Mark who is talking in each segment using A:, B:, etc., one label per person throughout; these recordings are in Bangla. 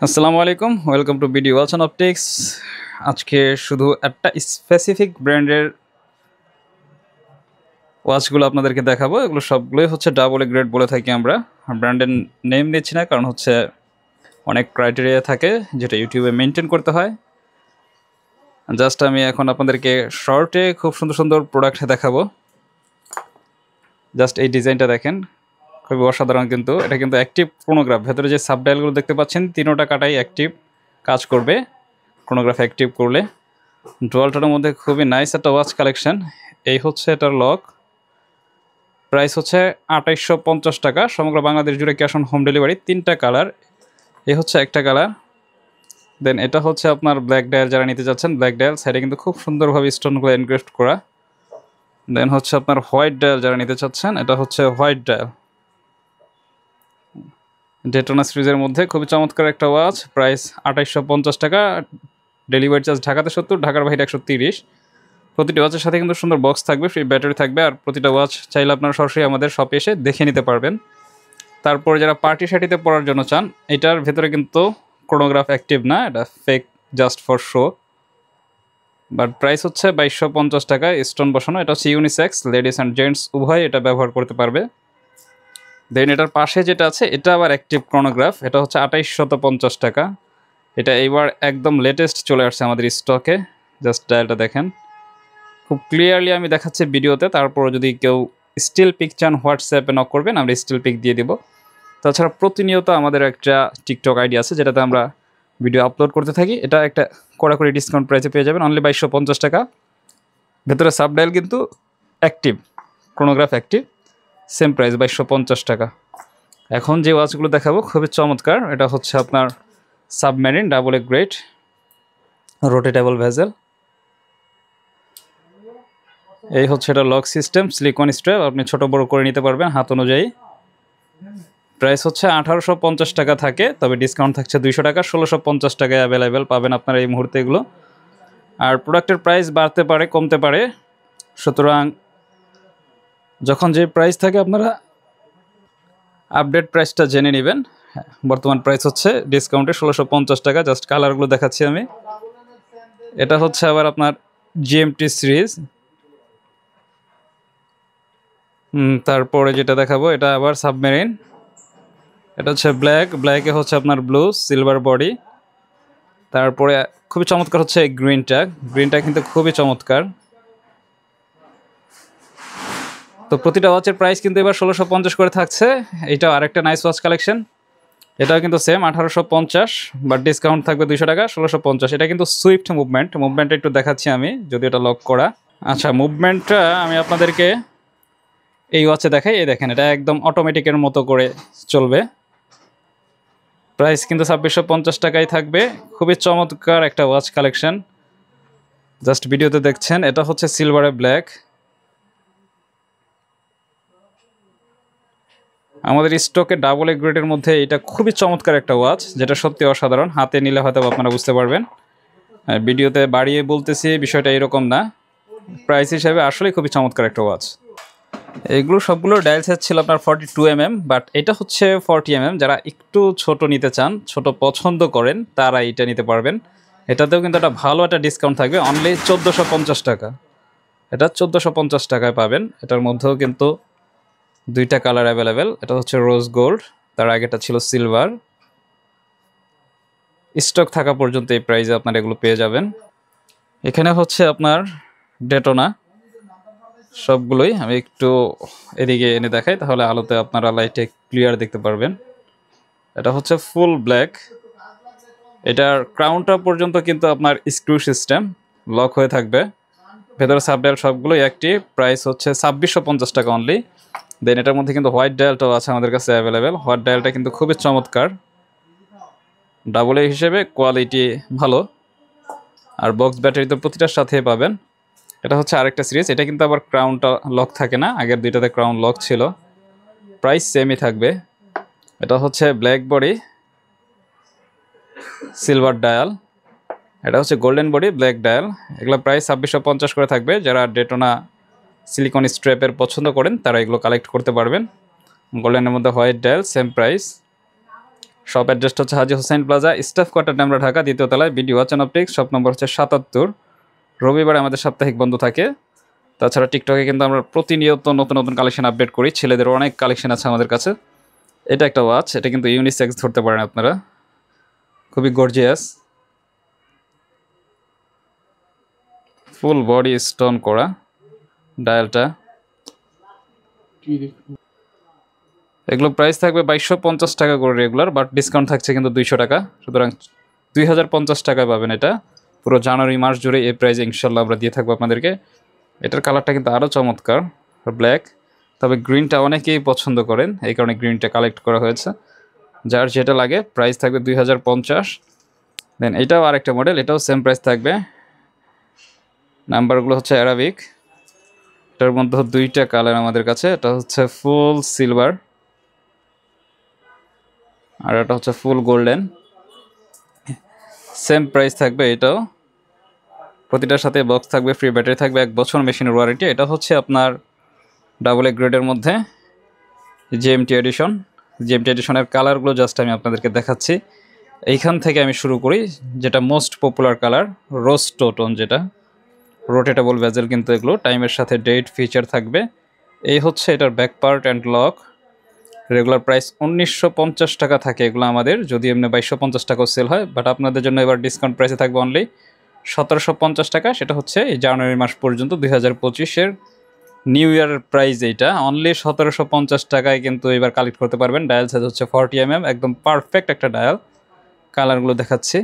A: আসসালামু আলাইকুম, welcome to BD watch and optics. আজকে শুধু একটা স্পেসিফিক ব্র্যান্ডের ওয়াচগুলো আপনাদেরকে দেখাবো। এগুলো সবগুলোই হচ্ছে ডাবল এ গ্রেড বলে থাকি আমরা। ব্র্যান্ডের নেম নিচ্ছি না, কারণ হচ্ছে অনেক ক্রাইটেরিয়া থাকে যেটা ইউটিউবে মেনটেন করতে হয়। জাস্ট আমি এখন আপনাদেরকে শর্টে খুব সুন্দর সুন্দর প্রোডাক্ট দেখাবো। জাস্ট এই ডিজাইনটা দেখেন, খুবই অসাধারণ। কিন্তু এটা কিন্তু অ্যাক্টিভ ক্রোনোগ্রাফ। ভেতরে যে সাবডায়ালগুলো দেখতে পাচ্ছেন, তিনোটা কাটাই অ্যাক্টিভ কাজ করবে ক্রোনোগ্রাফ অ্যাক্টিভ করলে। ডুয়ালটার মধ্যে খুবই নাইস একটা ওয়াচ কালেকশন। এই হচ্ছে এটার লক। প্রাইস হচ্ছে ২৮৫০ টাকা। সমগ্র বাংলাদেশ জুড়ে ক্যাশ অন হোম ডেলিভারি। 3টা কালার। এই হচ্ছে একটা কালার। দেন এটা হচ্ছে আপনার ব্ল্যাক ডায়াল, যারা নিতে যাচ্ছেন ব্ল্যাক ডায়াল। সাইডে কিন্তু খুব সুন্দরভাবে স্টোনগুলো এনগ্রেভড করা। দেন হচ্ছে আপনার হোয়াইট ডায়াল, যারা নিতে চাচ্ছেন, এটা হচ্ছে হোয়াইট ডায়াল। ডেটোনা সিরিজের মধ্যে খুবই চমৎকার একটা ওয়াচ। প্রাইস ২৮৫০ টাকা। ডেলিভারি চার্জ ঢাকাতে ৭০, ঢাকার বাইরে ১৩০। প্রতিটি ওয়াচের সাথে কিন্তু সুন্দর বক্স থাকবে, ফ্রি ব্যাটারি থাকবে। আর প্রতিটা ওয়াচ চাইলে আপনারা সরাসরি আমাদের শপে এসে দেখে নিতে পারবেন। তারপর যারা পার্টি শার্টিতে পরার জন্য চান, এটার ভেতরে কিন্তু ক্রোনোগ্রাফ অ্যাক্টিভ না, এটা fake, just for show. But price হচ্ছে ২২৫০ টাকা। স্টোন বসানো। এটা হচ্ছে ইউনিসেক্স, লেডিস অ্যান্ড জেন্টস উভয় এটা ব্যবহার করতে পারবে। দেন এটার পাশে যেটা আছে, এটা আবার অ্যাক্টিভ ক্রোনোগ্রাফ। এটা হচ্ছে ২৮৫০ টাকা। এটা এইবার একদম লেটেস্ট চলে আসছে আমাদের স্টকে। জাস্ট ডায়ালটা দেখেন, খুব ক্লিয়ারলি আমি দেখাচ্ছি ভিডিওতে। তারপর যদি কেউ স্টিল পিক চান, হোয়াটসঅ্যাপে নক করবেন, আমরা স্টিল পিক দিয়ে দিব। তাছাড়া প্রতিনিয়ত আমাদের একটা টিকটক আইডি আছে, যেটাতে আমরা ভিডিও আপলোড করতে থাকি। এটা একটা কড়াকড়ি ডিসকাউন্ট প্রাইসে পেয়ে যাবেন, অনলি ২২৫০ টাকা। ভেতরে সাবডায়াল কিন্তু active, chronograph active. Same price ২২৫০ টাকা। এখন যে ওয়াচগুলো দেখাবো খুবই চমৎকার। এটা হচ্ছে আপনার submarine double A grade rotatable bezel. এই হচ্ছে এটা লক সিস্টেম, সিলিকন স্ট্র্যাপ, আপনি ছোট বড় করে নিতে পারবেন হাত অনুযায়ী। প্রাইস হচ্ছে ১৮৫০ টাকা থাকে, তবে ডিসকাউন্ট থাকছে ২০০ টাকা। ১৬৫০ টাকায় অ্যাভেলেবেল পাবেন আপনারা এই মুহূর্তে এগুলো। আর প্রোডাক্টের প্রাইস বাড়তে পারে, কমতে পারে, সুতরাং যখন যে প্রাইস থাকে আপনারা আপডেট প্রাইসটা জেনে নেবেন। বর্তমান প্রাইস হচ্ছে ডিসকাউন্টে ১৬৫০ টাকা। জাস্ট কালারগুলো দেখাচ্ছি আমি। এটা হচ্ছে আবার আপনার জিএমটি সিরিজ। তারপরে যেটা দেখাবো, এটা আবার সাবমেরিন। এটা হচ্ছে ব্ল্যাকে হচ্ছে আপনার ব্লু সিলভার বডি। তারপরে খুবই চমৎকার হচ্ছে গ্রিনটা কিন্তু খুবই চমৎকার। তো প্রতিটা ওয়াচের প্রাইস কিন্তু এবার ১৬৫০ করে থাকছে। এটাও আরেকটা নাইস ওয়াচ কালেকশন। এটাও কিন্তু সেম ১৮৫০, বাট ডিসকাউন্ট থাকবে ২০০ টাকা, ১৬৫০। এটা কিন্তু সুইফট মুভমেন্টটা একটু দেখাচ্ছি আমি, যদি এটা লক করা। আচ্ছা, মুভমেন্টটা আমি আপনাদেরকে এই ওয়াচে দেখাই। এই দেখেন, এটা একদম অটোমেটিকের মতো করে চলবে। প্রাইস কিন্তু ২৬৫০ টাকাই থাকবে। খুবই চমৎকার একটা ওয়াচ কালেকশন। জাস্ট ভিডিওতে দেখছেন, এটা হচ্ছে সিলভারে ব্ল্যাক। আমাদের স্টকে ডাবল এ গ্রেডের মধ্যে এটা খুবই চমৎকার একটা ওয়াচ, যেটা সত্যি অসাধারণ। হাতে নিলে হয়তো আপনারা বুঝতে পারবেন। ভিডিওতে বাড়িয়ে বলতেছি, বিষয়টা এরকম না। প্রাইস হিসাবে আসলে খুবই চমৎকার একটা ওয়াচ। এগুলো সবগুলো ডায়াল সাইজ ছিল আপনার 42mm, বাট এটা হচ্ছে 40mm। যারা একটু ছোট নিতে চান, ছোট পছন্দ করেন, তারা এটা নিতে পারবেন। এটাতেও কিন্তু একটা ভালো একটা ডিসকাউন্ট থাকবে, অনলি ১৪৫০ টাকা। এটা ১৪৫০ টাকায় পাবেন। এটার মধ্যেও কিন্তু 2টা কালার অ্যাভেলেবেল। এটা হচ্ছে রোজ গোল্ড, তার আগেটা ছিল সিলভার। স্টক থাকা পর্যন্ত এই প্রাইসে আপনারা এগুলো পেয়ে যাবেন। এখানে হচ্ছে আপনার ডেটোনা। সবগুলোই আমি একটু এদিকে এনে দেখাই, তাহলে আলোতে আপনারা লাইটে ক্লিয়ার দেখতে পারবেন। এটা হচ্ছে ফুল ব্ল্যাক। এটার ক্রাউনটা পর্যন্ত কিন্তু আপনার স্ক্রু সিস্টেম, লক হয়ে থাকবে। ভেতরে সাবডায়াল সবগুলোই একটি। প্রাইস হচ্ছে ২৬৫০ টাকা অনলি। দেন এটার মধ্যে কিন্তু হোয়াইট ডায়ালটাও আছে আমাদের কাছে অ্যাভেলেবেল। হোয়াইট ডায়ালটা কিন্তু খুবই চমৎকার, ডাবল এ হিসেবে কোয়ালিটি ভালো। আর বক্স ব্যাটারি তো প্রতিটার সাথে পাবেন। এটা হচ্ছে আরেকটা সিরিজ। এটা কিন্তু আবার ক্রাউনটা লক থাকে না, আগের দুইটাতে ক্রাউন লক ছিল। প্রাইস সেমই থাকবে। এটা হচ্ছে ব্ল্যাক বডি সিলভার ডায়াল। এটা হচ্ছে গোল্ডেন বডি ব্ল্যাক ডায়াল। এগুলো প্রাইস ২৬৫০ করে থাকবে। যারা ডেটোনা সিলিকন স্ট্র্যাপের পছন্দ করেন, তারা এগুলো কালেক্ট করতে পারবেন। গোল্ডেনের মধ্যে white dial, same price shop অ্যাড্রেসটা হচ্ছে হাজী হোসেন প্লাজা, স্টাফ কোয়ার্টার, আমরা ঢাকা, 2য় তলায়, BD watch and optics, shop number হচ্ছে 77। রবিবারে আমাদের সাপ্তাহিক বন্ধ থাকে। তাছাড়া টিকটকে কিন্তু আমরা প্রতিনিয়ত নতুন নতুন কালেকশন আপডেট করি, ছেলেদের অনেক কালেকশন আছে আমাদের কাছে। এটা একটা ওয়াচ, এটা কিন্তু ইউনিসেক্স ধরতে পারেন আপনারা, খুবই গর্জিয়াস, ফুল বডি স্টোন করা ডায়ালটা। এগুলো প্রাইস থাকবে 2250 টাকা করে রেগুলার, বাট ডিসকাউন্ট থাকছে কিন্তু 200 টাকা, সুতরাং 2050 টাকায় পাবেন এটা। পুরো জানুয়ারি মাস জুড়ে এই প্রাইসে ইনশাল্লাহ আমরা দিয়ে থাকবো আপনাদেরকে। এটার কালারটা কিন্তু আরও চমৎকার, ব্ল্যাক, তবে গ্রিনটা অনেকেই পছন্দ করেন, এই কারণে গ্রিনটা কালেক্ট করা হয়েছে। যার যেটা লাগে প্রাইস থাকবে 2050। দেন এটাও আরেকটা মডেল, এটাও সেম প্রাইস থাকবে। নাম্বারগুলো হচ্ছে অ্যারাবিক। এটার মধ্যে 2টা কালার আমাদের কাছে, এটা হচ্ছে ফুল সিলভার আর এটা হচ্ছে ফুল গোল্ডেন। সেম প্রাইস থাকবে এটাও। প্রতিটার সাথে বক্স থাকবে, ফ্রি ব্যাটারি থাকবে, 1 বছর মেশিনের ওয়ারেন্টি। এটা হচ্ছে আপনার ডাবল এ গ্রেডের মধ্যে জিএমটি এডিশন। জিএমটি এডিশনের কালারগুলো জাস্ট আমি আপনাদেরকে দেখাচ্ছি। এইখান থেকে আমি শুরু করি, যেটা মোস্ট পপুলার কালার রোজ টোন, যেটা রোটেটেবল ভেজেল, কিন্তু এগুলো টাইমের সাথে ডেট ফিচার থাকবে। এই হচ্ছে এটার back part and lock. Regular price 1950 টাকা থাকে এগুলো আমাদের, যদি এমনি 2250 টাকাও সেল হয়, বাট আপনাদের জন্য এবার ডিসকাউন্ট প্রাইসে থাকবে অনলি 1750 টাকা। সেটা হচ্ছে এই জানুয়ারি মাস পর্যন্ত 2025-এর নিউ ইয়ারের প্রাইস। এইটা অনলি 1750 টাকায় কিন্তু এবার কালেক্ট করতে পারবেন। ডায়াল সাইজ হচ্ছে 40mm, একদম পারফেক্ট একটা ডায়াল। কালারগুলো দেখাচ্ছি,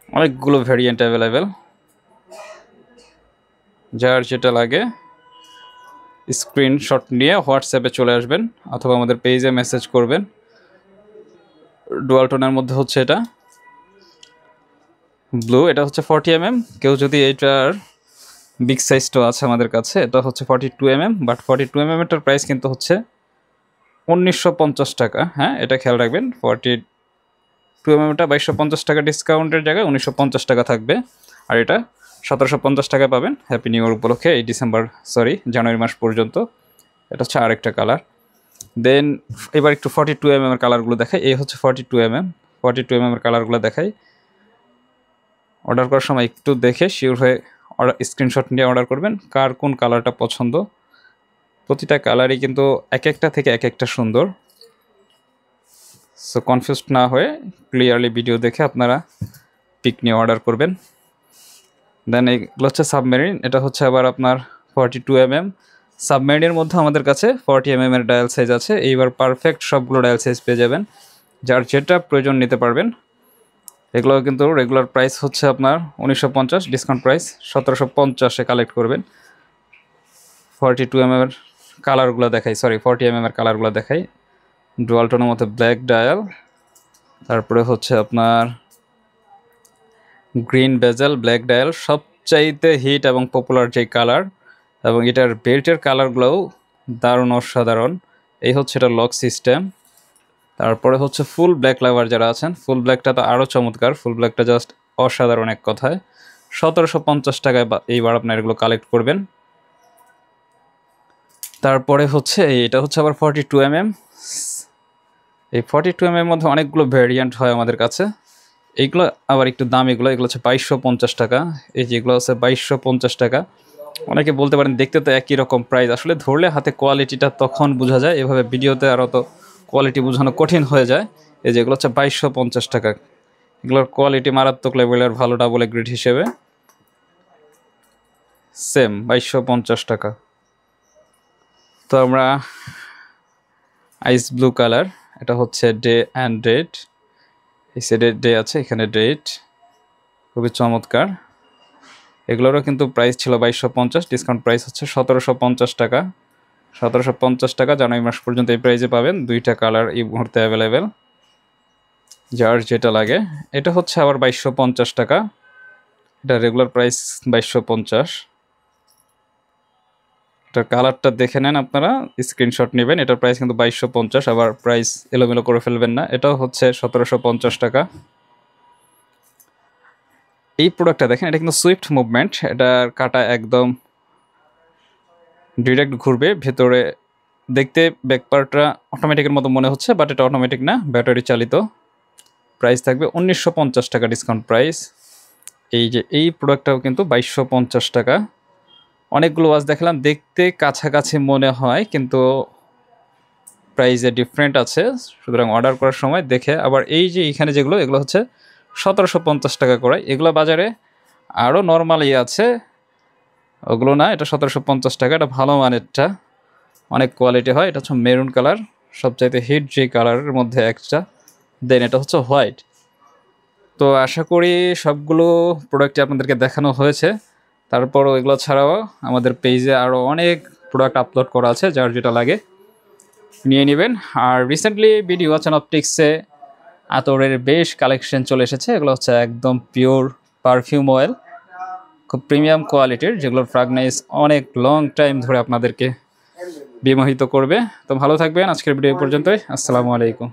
A: অনেকগুলো ভ্যারিয়েন্ট অ্যাভেলেবেল, যার যেটা লাগে স্ক্রিনশট নিয়ে হোয়াটসঅ্যাপে চলে আসবেন অথবা আমাদের পেজে মেসেজ করবেন। ডুয়াল টোনের মধ্যে হচ্ছে এটা ব্লু, এটা হচ্ছে 40mm। কেউ যদি এইটার বিগ সাইজটাও আছে আমাদের কাছে, এটা হচ্ছে 42mm, বাট 42mm এটার প্রাইস কিন্তু হচ্ছে 1950 টাকা। হ্যাঁ, এটা খেয়াল রাখবেন, 42mmটা 2250 টাকা ডিসকাউন্টের জায়গায় 1950 টাকা থাকবে, আর এটা 1750 টাকায় পাবেন হ্যাপি নিউ ইয়ার উপলক্ষে এই জানুয়ারি মাস পর্যন্ত। এটা হচ্ছে আরেকটা কালার। দেন এবার একটু 42mm এর কালারগুলো দেখাই। এই হচ্ছে 42mm এর কালারগুলো দেখাই। অর্ডার করার সময় একটু দেখে শিওর হয়ে স্ক্রিনশট নিয়ে অর্ডার করবেন, কার কোন কালারটা পছন্দ। প্রতিটা কালারই কিন্তু এক একটা থেকে এক একটা সুন্দর, সো কনফিউজড না হয়ে ক্লিয়ারলি ভিডিও দেখে আপনারা পিক নিয়ে অর্ডার করবেন। দেন এগুলো হচ্ছে সাবমেরিন, এটা হচ্ছে আবার আপনার 42mm। সাবমেরিনের মধ্যে আমাদের কাছে 40mm এর ডায়াল সাইজ আছে। এইবার পারফেক্ট সবগুলো ডায়াল সাইজ পেয়ে যাবেন, যার যেটা প্রয়োজন নিতে পারবেন। এগুলো কিন্তু রেগুলার প্রাইস হচ্ছে আপনার 1950, ডিসকাউন্ট প্রাইস 1750-এ কালেক্ট করবেন। 42mm এর কালারগুলো দেখাই, 40mm এর কালারগুলো দেখাই। ডুয়াল টোনের মধ্যে ব্ল্যাক ডায়াল, তারপরে হচ্ছে আপনার গ্রিন বেজেল, ব্ল্যাক ডায়াল, সবচাইতে হিট এবং পপুলার যে কালার, এবং এটার বেল্টের কালারগুলোও দারুণ অসাধারণ। এই হচ্ছে এটা লক সিস্টেম। তারপরে হচ্ছে ফুল ব্ল্যাক লাভার যারা আছেন, ফুল ব্ল্যাকটা তো আরও চমৎকার, ফুল ব্ল্যাকটা জাস্ট অসাধারণ এক কথায়। 1750 টাকায় এইবার আপনার এগুলো কালেক্ট করবেন। তারপরে হচ্ছে এটা হচ্ছে আবার 42mm। এই 42mm মধ্যে অনেকগুলো ভ্যারিয়েন্ট হয় আমাদের কাছে। এইগুলো আবার একটু দাম, এগুলো হচ্ছে 2250 টাকা। এই যেগুলো হচ্ছে 2250 টাকা। অনেকে বলতে পারেন দেখতে তো একই রকম প্রাইস, আসলে ধরলে হাতে কোয়ালিটিটা তখন বোঝা যায়, এভাবে ভিডিওতে আরও তো কোয়ালিটি বোঝানো কঠিন হয়ে যায়। এই যেগুলো হচ্ছে 2250 টাকা, এগুলোর কোয়ালিটি মারাত্মক লেভেলের, ভালো ডাবল এ গ্রেড হিসেবে সেম 2250 টাকা। তো আমরা আইস ব্লু কালার, এটা হচ্ছে ডে অ্যান্ড ডেট, এই সাইডে ডে আছে, এখানে ডেট, খুবই চমৎকার। এগুলোরও কিন্তু প্রাইস ছিল 2250, ডিসকাউন্ট প্রাইস হচ্ছে 1750 টাকা। 1750 টাকা জানুয়ারি মাস পর্যন্ত এই প্রাইসে পাবেন। 2টা কালার এই মুহূর্তে অ্যাভেলেবেল, যার যেটা লাগে। এটা হচ্ছে আবার 2250 টাকা, এটা রেগুলার প্রাইস 2250। এটার কালারটা দেখে নেন আপনারা, স্ক্রিনশট নেবেন। এটার প্রাইস কিন্তু 2250, আবার প্রাইস এলোমেলো করে ফেলবেন না। এটাও হচ্ছে 1750 টাকা। এই প্রোডাক্টটা দেখেন, এটা কিন্তু সুইফট মুভমেন্ট, এটার কাটা একদম ডিরেক্ট ঘুরবে ভেতরে। দেখতে ব্যাকপার্টটা অটোমেটিকের মতো মনে হচ্ছে, বাট এটা অটোমেটিক না, ব্যাটারি চালিত। প্রাইস থাকবে 1950 টাকা ডিসকাউন্ট প্রাইস। এই যে এই প্রোডাক্টটাও কিন্তু 2250 টাকা। অনেকগুলো ওয়াচ দেখলাম, দেখতে কাছাকাছি মনে হয় কিন্তু প্রাইসে ডিফারেন্ট আছে, সুতরাং অর্ডার করার সময় দেখে। আবার এই যে এখানে যেগুলো, এগুলো হচ্ছে 1750 টাকা করে। এগুলো বাজারে আরও নর্মালি আছে, ওগুলো না, এটা 1750 টাকা। এটা ভালো মানেরটা, অনেক কোয়ালিটি হয়। এটা হচ্ছে মেরুন কালার, সবচাইতে হিট যে কালারের মধ্যে একটা। দেন এটা হচ্ছে হোয়াইট। তো আশা করি সবগুলো প্রোডাক্টই আপনাদেরকে দেখানো হয়েছে। তারপরও এগুলো ছাড়াও আমাদের পেজে আরও অনেক প্রোডাক্ট আপলোড করা আছে, যার যেটা লাগে নিয়ে নেবেন। আর রিসেন্টলি বিডি ওয়াচ অ্যান্ড অপটিক্সে আতরের বেশ কালেকশন চলে এসেছে। এগুলো হচ্ছে একদম পিওর পারফিউম অয়েল, খুব প্রিমিয়াম কোয়ালিটির, যেগুলোর ফ্র্যাগনেন্স অনেক লং টাইম ধরে আপনাদেরকে বিমোহিত করবে। তো ভালো থাকবেন, আজকের ভিডিও পর্যন্তই। আসসালামু আলাইকুম।